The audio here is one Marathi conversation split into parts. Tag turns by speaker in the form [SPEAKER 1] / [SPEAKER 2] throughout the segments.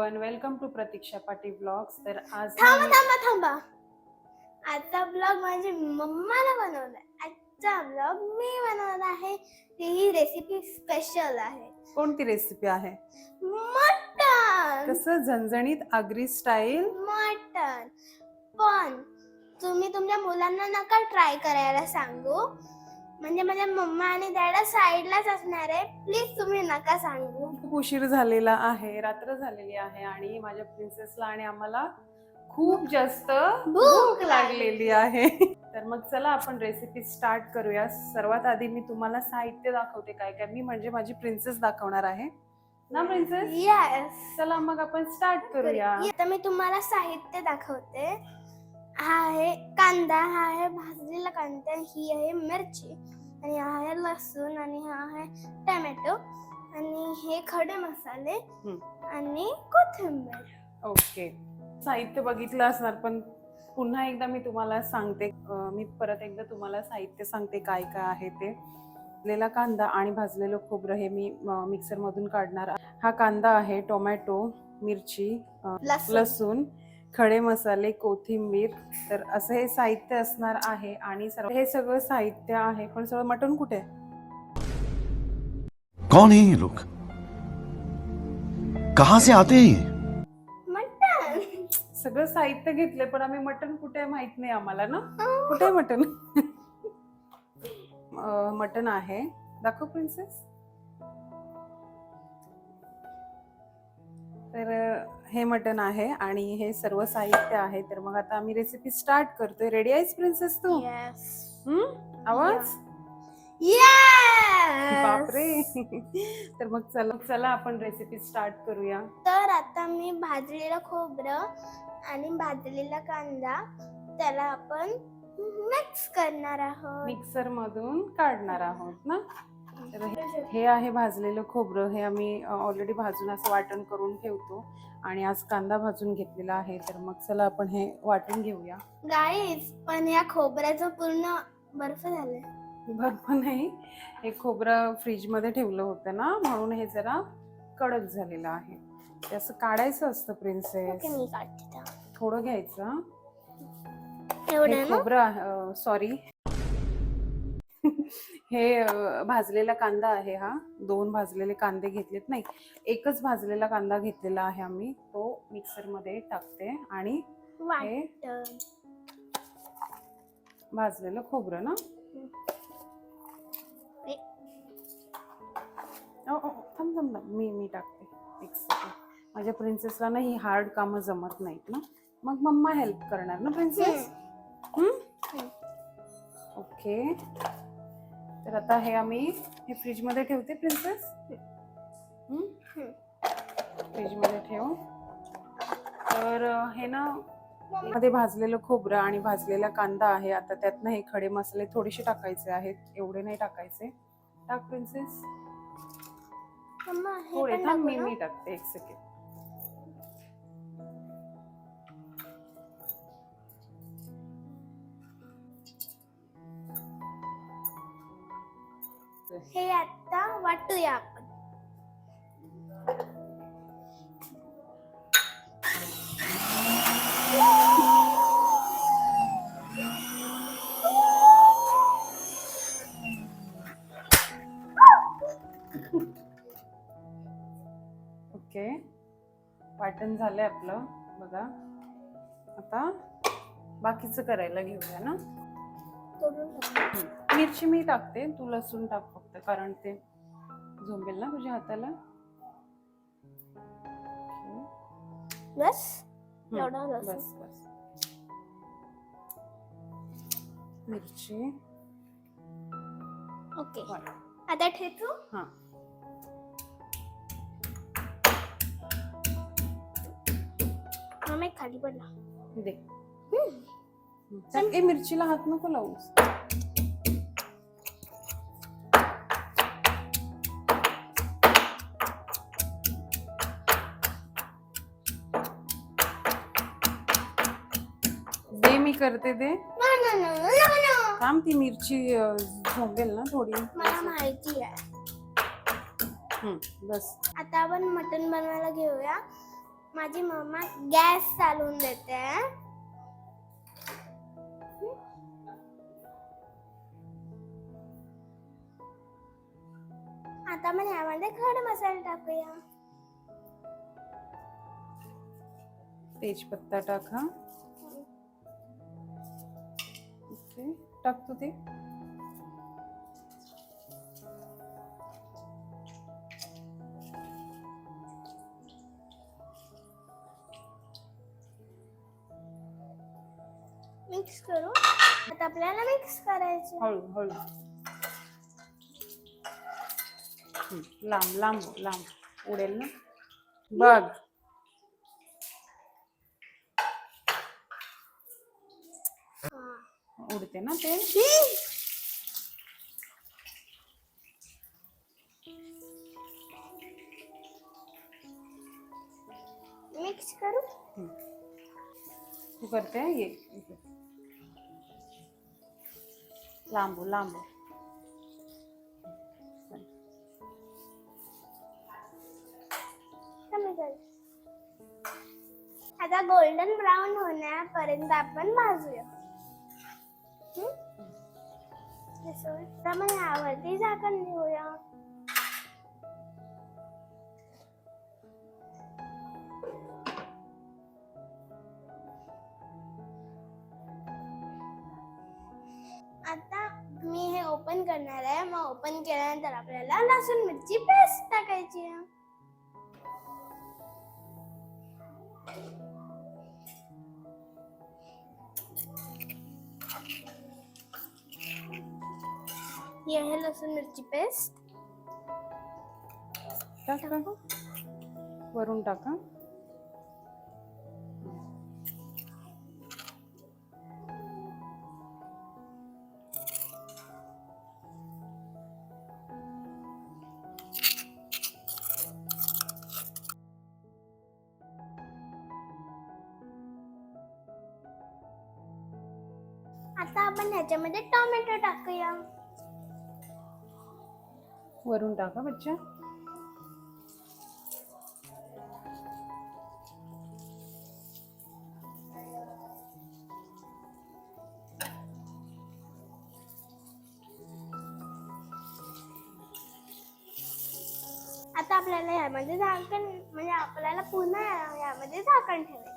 [SPEAKER 1] Everyone, welcome to Pratiksha Patil blogs. तर आज
[SPEAKER 2] थांबा. आजचा ब्लॉग माझी मम्माला बनवलाय. आजचा ब्लॉग मी बनवला आहे. ही रेसिपी स्पेशल आहे.
[SPEAKER 1] कोणती रेसिपी आहे?
[SPEAKER 2] मटन.
[SPEAKER 1] कसं झणझणीत आगरी स्टाईल
[SPEAKER 2] मटन. पण तुम्ही तुमच्या मुलांना नका ट्राय करायला सांगू. म्हणजे माझ्या मम्मा आणि डॅडा साईडलाच असणार आहे. प्लीज तुम्ही नका सांगू.
[SPEAKER 1] खूप उशीर झालेला आहे, रात्र झालेली आहे आणि माझ्या प्रिन्सेसला आणि आम्हाला खूप जास्त भूक लागलेली आहे. तर मग चला आपण रेसिपी स्टार्ट करूया. सर्वात आधी मी तुम्हाला साहित्य दाखवते काय काय. मी म्हणजे माझी प्रिन्सेस दाखवणार आहे ना प्रिन्सेस.
[SPEAKER 2] येस.
[SPEAKER 1] चला मग आपण स्टार्ट करूया.
[SPEAKER 2] आता मी तुम्हाला साहित्य दाखवते. हा आहे कांदा, हा आहे भाजलेला कांदा, ही आहे मिरची आणि हा आहे लसूण आणि हा आहे टोमॅटो आणि हे खडे मसाले आणि कोथिंबीर.
[SPEAKER 1] ओके, साहित्य बघितलं असणार पण पुन्हा एकदा मी तुम्हाला सांगते. मी परत एकदा तुम्हाला साहित्य सांगते काय काय आहे ते. भाजलेला कांदा आणि भाजलेलं खोबरं हे मी मिक्सर मधून काढणार. हा कांदा आहे, टोमॅटो, मिरची, लसूण, खडे मसाले, कोथिंबीर. तर असं हे साहित्य असणार आहे आणि हे सगळं साहित्य आहे. पण सगळं मटण कुठे आहे?
[SPEAKER 3] कौन है ये लोग? कहां से आते हैं ये?
[SPEAKER 2] मटन.
[SPEAKER 1] सगळं साहित्य घेतले पण आम्ही मटण कुठे आहे माहित नाही आम्हाला ना. कुठे आहे मटण? मटण आहे, दाखव प्रिन्सेस. तर हे मटण आहे आणि हे सर्व साहित्य आहे. तर मग आता आम्ही रेसिपी स्टार्ट करतोय. रेडी आहेस प्रिन्सेस तू? आवाज बापरे. तर मग चला आपण रेसिपी स्टार्ट करूया.
[SPEAKER 2] तर आता मी भाजलेलं खोबरं आणि भाजलेला कांदा त्याला आपण मिक्स करणार आहोत,
[SPEAKER 1] मिक्सर मधून काढणार आहोत ना. तर हे आहे भाजलेलं खोबरं. हे आम्ही ऑलरेडी भाजून असं वाटण करून ठेवतो आणि आज कांदा भाजून घेतलेला आहे. तर मग चला आपण हे वाटून घेऊया.
[SPEAKER 2] गाईज. पण या खोबऱ्याचं पूर्ण बर्फ झालंय.
[SPEAKER 1] बर्फ नाही, हे खोबरं फ्रीज मध्ये ठेवलं होतं ना, म्हणून हे जरा कडक झालेलं आहे. ते असं काढायचं असतं प्रिन्सेस.
[SPEAKER 2] मी काढते
[SPEAKER 1] थोडं घ्यायचं.
[SPEAKER 2] एवढं ना.
[SPEAKER 1] खोबरं सॉरी. हे भाजलेला कांदा आहे. हा 2 भाजलेले कांदे घेतलेत, नाही एकच भाजलेला कांदा घेतलेला आहे आम्ही. तो मिक्सर मध्ये टाकते आणि हे भाजलेलं खोबरं ना. थांब मी टाकते एक सेकंड. माझ्या प्रिन्सेसला ना ही हार्ड कामं जमत नाहीत ना, मग मम्मा हेल्प करणार ना प्रिन्सेस. ओके. तर आता हे आम्ही हे फ्रीज मध्ये ठेवते प्रिन्सेस. फ्रीज मध्ये ठेव. तर हे ना मध्ये भाजलेलं खोबरं आणि भाजलेला कांदा आहे. आता त्यातनं हे खडे मसाले थोडेसे टाकायचे आहेत, एवढे नाही टाकायचे. टाक प्रिन्सेस. थोडे थांब, मी टाकते एक सेकंड.
[SPEAKER 2] हे आता वाटूया आपण.
[SPEAKER 1] ओके, वाटण झालंय आपलं बघा. आता बाकीचं करायला घेऊया ना. मिरची मी टाकते, तू लसूण टाक फक्त, कारण ते झोंबेल ना तुझ्या हाताला.
[SPEAKER 2] बस
[SPEAKER 1] बस. मिरची.
[SPEAKER 2] ओके. आता ठेचू.
[SPEAKER 1] हा,
[SPEAKER 2] मग खाली पडला
[SPEAKER 1] दे. ए, मिरचीला हात नको लावूस. दे, मी करते दे. थांब, ती मिरची झोंबेल ना थोडी.
[SPEAKER 2] मला माहिती आहे.
[SPEAKER 1] 嗯，बस.
[SPEAKER 2] आता आपण मटण बनवायला घेऊया. माझी मम्मा गॅस चालवून देते. आता आपण यामध्ये खडे मसाले टाकूया.
[SPEAKER 1] तेजपत्ता टाका. ओके, टाकतो ते.
[SPEAKER 2] मिक्स करू. आता आपल्याला मिक्स करायचे.
[SPEAKER 1] हळू हळू. लांब लांब लांब उडेल ना. बघ. उडते ना ते.
[SPEAKER 2] मिक्स करू.
[SPEAKER 1] तू करते ये इथे. लांबू लांबू.
[SPEAKER 2] कमी कर. आता गोल्डन ब्राऊन होण्यापर्यंत आपण भाजूया. तर मग यावरती झाकण ठेवूया. आता मी हे ओपन करणार आहे. मग ओपन केल्यानंतर आपल्याला लसूण मिरची पेस्ट टाकायची आहे. ही आहे लसूण मिरची पेस्ट.
[SPEAKER 1] टाका. वरून टाका.
[SPEAKER 2] आता आपण ह्याच्यामध्ये टोमॅटो टाकूया.
[SPEAKER 1] वरून टाका बच्चा.
[SPEAKER 2] आता आपल्याला यामध्ये झाकण म्हणजे आपल्याला पुन्हा यामध्ये झाकण ठेवायचं.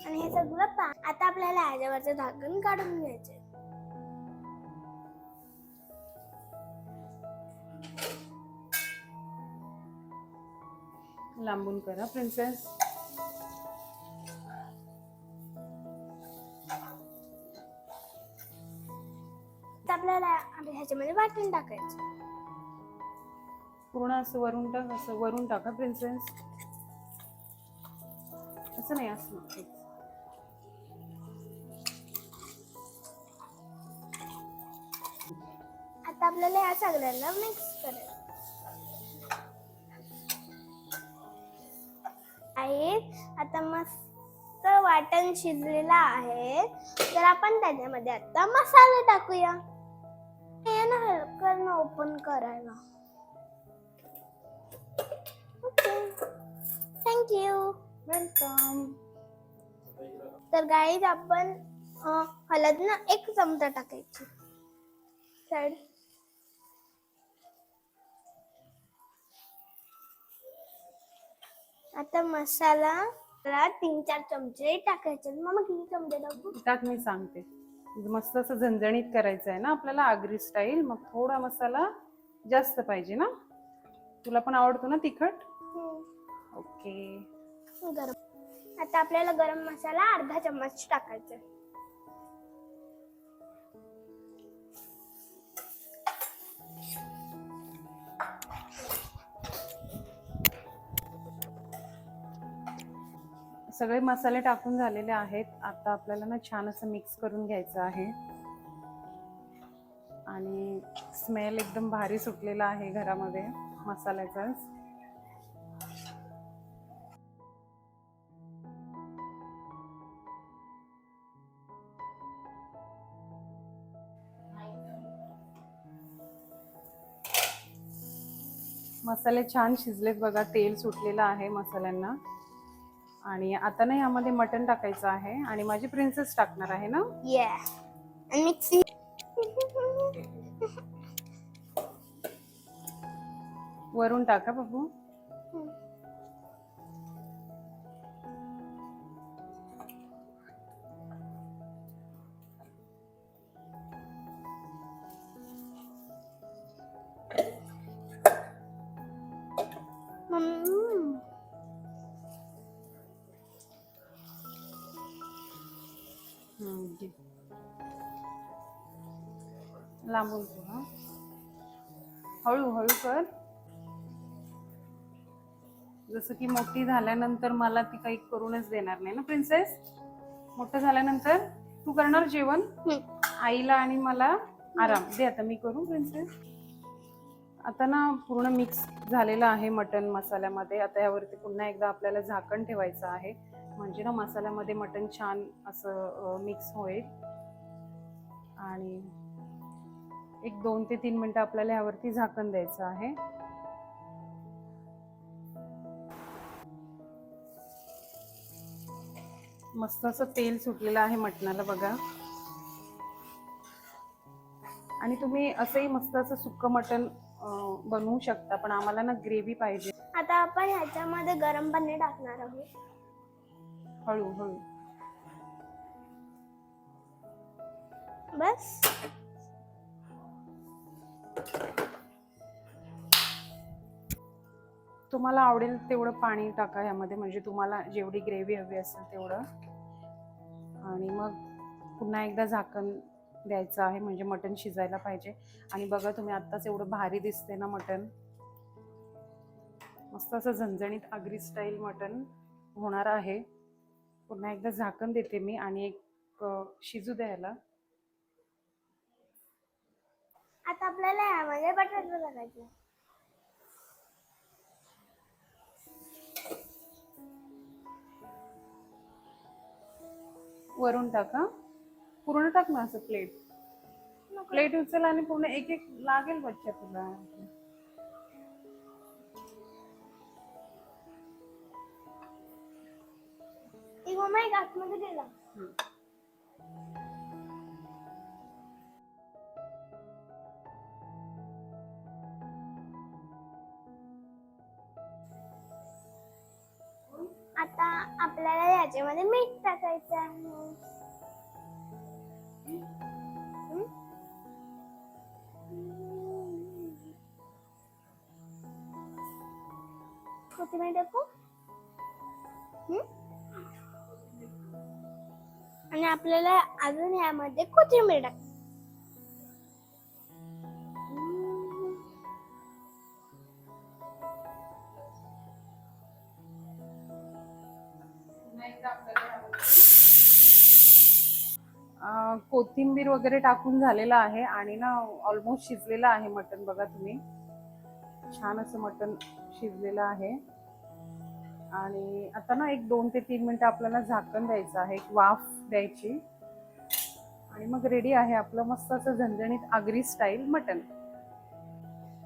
[SPEAKER 2] आणि हे सगळं आता आपल्याला याच्यावरचं झाकण काढून घ्यायचं.
[SPEAKER 1] लांबून करा प्रिन्सेस.
[SPEAKER 2] आपल्याला ह्याच्यामध्ये वाटण टाकायचं.
[SPEAKER 1] पूर्ण असं वरून टाक. असं वरून टाका प्रिन्सेस. असं नाही असं.
[SPEAKER 2] आता आपल्याला या सगळ्यांना मिक्स करायचं आहे. आता मस्त वाटण शिजलेलं आहे. तर आपण त्याच्यामध्ये आता मसाले टाकूया. हेल्प कर ना ओपन करायला. थँक्यू.
[SPEAKER 1] वेलकम.
[SPEAKER 2] तर गाईज आपण हळद ना 1 चमचा टाकायची. साइड. आता मसाला 3-4 चमचे टाकायचे. मग किती चमचे टाकू?
[SPEAKER 1] टाक मी सांगते. मस्त असं झणझणीत करायचं आहे ना आपल्याला आगरी स्टाईल. मग थोडा मसाला जास्त पाहिजे ना. तुला पण आवडतो ना तिखट. ओके.
[SPEAKER 2] गरम. आता आपल्याला गरम मसाला अर्धा चम्मच टाकायचा.
[SPEAKER 1] सगळे मसाले टाकून झालेले आहेत. आता आपल्याला ना छान असं मिक्स करून घ्यायचं आहे. आणि स्मेल एकदम भारी सुटलेला आहे घरामध्ये मसाल्याचा. मसाले छान शिजलेत बघा, तेल सुटलेलं आहे मसाल्यांना. आणि आता ना यामध्ये मटण टाकायचं आहे आणि माझी प्रिन्सेस टाकणार आहे ना.
[SPEAKER 2] आणि मिक्सी.
[SPEAKER 1] वरून टाका बघू. घे. लांबून ठेवा, हळूहळू कर. जसं की मोठी झाल्यानंतर मला ती काही करूनच देणार नाही ना प्रिन्सेस. मोठं झाल्यानंतर तू करणार जेवण, आईला आणि मला आराम दे. आता मी करू प्रिन्सेस. आता ना पूर्ण मिक्स झालेलं आहे मटण मसाल्यामध्ये. आता यावरती पुन्हा एकदा आपल्याला झाकण ठेवायचं आहे, म्हणजे ना मसाल्यामध्ये मटण छान असं मिक्स होईल. आणि एक 2 ते 3 मिनिटं आपल्याला यावरती झाकण द्यायचं आहे. मस्त असं तेल सुटलेलं आहे मटणाला बघा. आणि तुम्ही असंही मस्त असं सुक्कं मटण बनवू शकता, पण आम्हाला ना ग्रेव्ही पाहिजे.
[SPEAKER 2] आता आपण ह्याच्यामध्ये गरम पाणी टाकणार आहोत.
[SPEAKER 1] हळूहळू
[SPEAKER 2] बस.
[SPEAKER 1] तुम्हाला आवडेल तेवढं पाणी टाका ह्यामध्ये, म्हणजे तुम्हाला जेवढी ग्रेव्ही हवी असेल तेवढं. आणि मग पुन्हा एकदा झाकण द्यायचं आहे, म्हणजे मटण शिजायला पाहिजे. आणि बघा तुम्ही आत्ताच एवढं भारी दिसते ना मटण. मस्त असं झणझणीत आगरी स्टाईल मटण होणार आहे. पुन्हा एकदा झाकण देते मी आणि एक शिजू द्यायला.
[SPEAKER 2] आता आपल्याला यामध्ये बटाटा टाकायचा.
[SPEAKER 1] वरून टाका, पूर्ण टाक ना असं. प्लेट उचल आणि पूर्ण एक एक लागेल बच्चा तुला.
[SPEAKER 2] एक आतमध्ये गेला. आता आपल्याला याच्यामध्ये मीठ टाकायचं आहे. कोथिंबीर टाकू. आणि आपल्याला अजून यामध्ये कोथिंबीर टाक.
[SPEAKER 1] कोथिंबीर वगैरे टाकून झालेलं आहे आणि ना ऑलमोस्ट शिजलेलं आहे मटण. बघा तुम्ही, छान असं मटण शिजलेलं आहे. आणि आता ना एक 2 ते 3 मिनिटं आपल्याला झाकण द्यायचं आहे, एक वाफ द्यायची. आणि मग रेडी आहे आपलं मस्त असं झणझणीत आगरी स्टाईल मटण.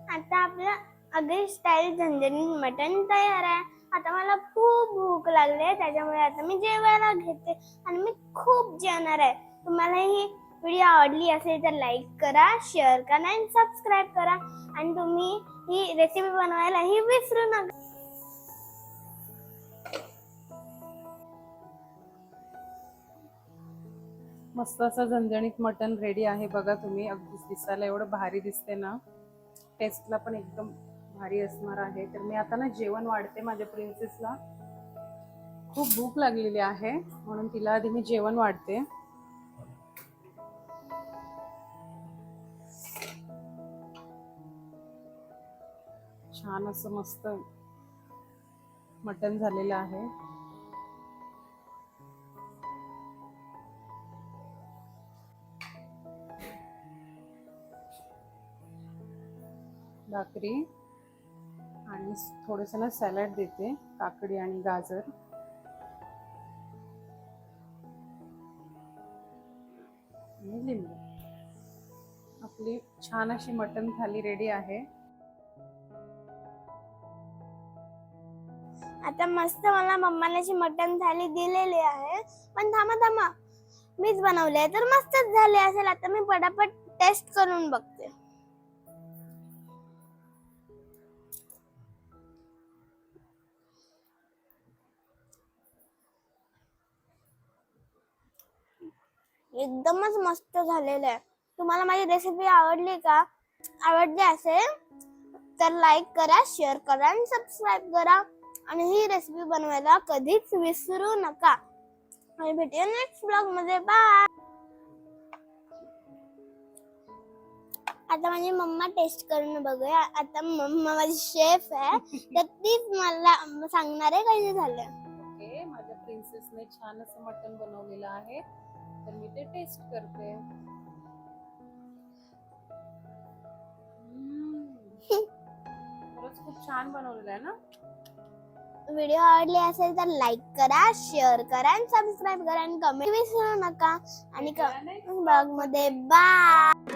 [SPEAKER 2] आता आपलं आगरी स्टाईल झणझणीत मटण तयार आहे. आता मला खूप भूक लागली आहे, त्याच्यामुळे आता मी जेवायला घेते आणि मी खूप जेवणार आहे. तुम्हाला ही व्हिडिओ आवडली असेल तर लाईक करा, शेअर करा आणि सबस्क्राईब करा. आणि तुम्ही ही रेसिपी बनवायलाही विसरू नका.
[SPEAKER 1] मस्त असं झणझणीत मटण रेडी आहे बघा तुम्ही. अगदीच दिसायला एवढं भारी दिसते ना, टेस्टला पण एकदम भारी असणार आहे. तर मी आता ना जेवण वाढते माझ्या प्रिन्सेसला. खूप भूक लागलेली आहे म्हणून तिला आधी मी जेवण वाढते. छान असं मस्त मटण झालेलं आहे. भाकरी आणि थोडंसं ना सॅलड देते, काकडी आणि गाजर. आणि लिंबू. आपली छान अशी मटण थाली रेडी आहे.
[SPEAKER 2] आता मस्त मला मम्माने अशी मटण थाली दिलेली आहे. पण थांबा मीच बनवले तर मस्तच झाले असेल. आता मी पटापट टेस्ट करून बघते. एकदमच मस्त झालेलं आहे. तुम्हाला माझी रेसिपी आवडली का? आवडली असेल तर लाईक करा, शेअर करा आणि सबस्क्राईब करा. आणि ही रेसिपी बनवायला कधीच विसरू नका. आणि भेटूया नेक्स्ट ब्लॉग मध्ये. बाय. आता माझी मम्मा टेस्ट करून बघूया. आता मम्मा माझी शेफ आहे तर तीच मला सांगणार आहे काय झालं.
[SPEAKER 1] ओके, माझ्या प्रिन्सेसने छान असं मटण बनवलेलं आहे तर मी ते टेस्ट करते. खरंच खूप छान बनवलेलं आहे ना.
[SPEAKER 2] व्हिडिओ आवडली असेल तर लाईक करा, शेअर करा आणि सबस्क्राईब करा आणि कमेंट विसरू नका. आणि ब्लॉग मध्ये बाय.